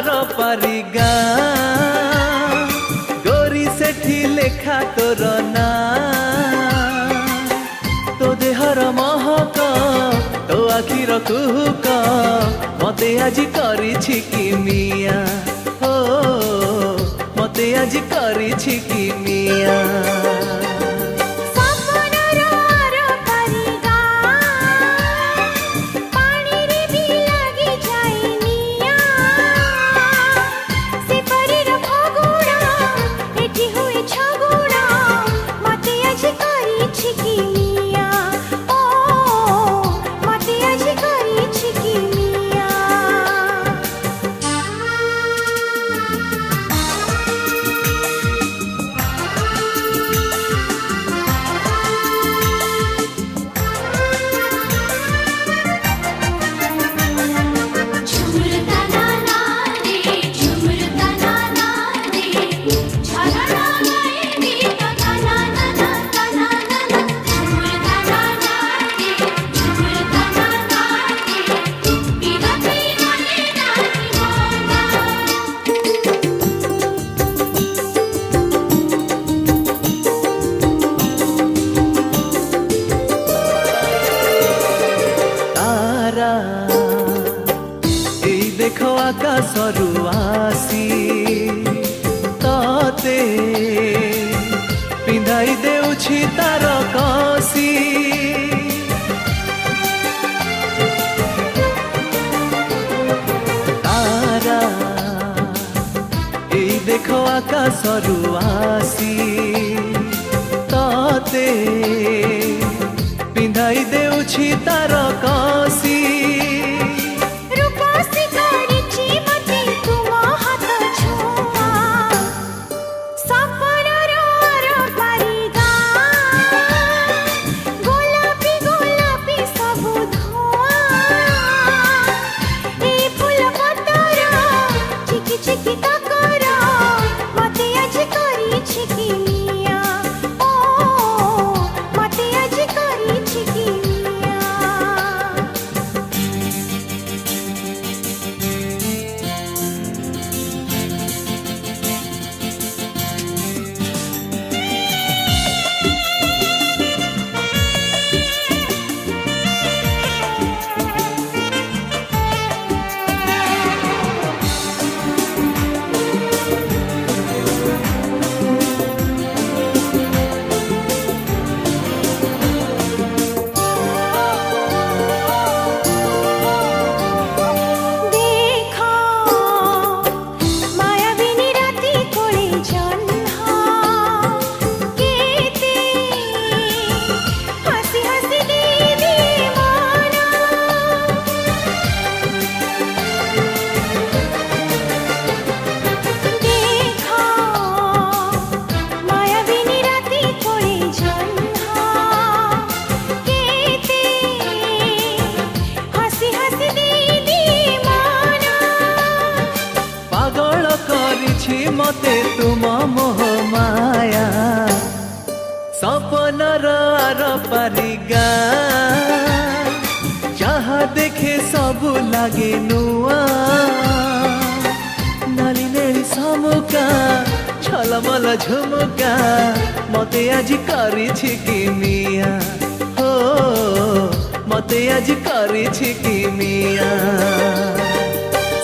Are पारी गाँ गोरी सेठी लेखा तोर ना तो देहर महक तो आखिर कुहुक मते आज करिछि कि मिया हो मते आज करिछि कि मिया देखो आकाशरू आसी तते पिंधाई देउछि तार कसी तारा एई देखो आकाशरू आसी तते पिंधाई देउछि तार कसी मते तुम मोह माया सपनर आर पारी गाँ जहाँ देखे सबु लागे नुआ नाली नेली समुका छलमल झुमुका मते आज करिछि कि मिया हो मते आज करिछि कि मिया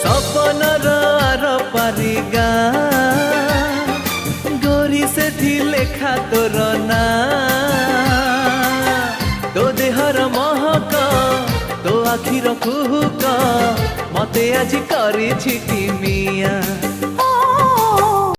सपनर आर पारी गाँ गोरी सेठी लेखा तोर ना तो देहर महक तो आखिर कुहुक मते आज करिछि कि मिया।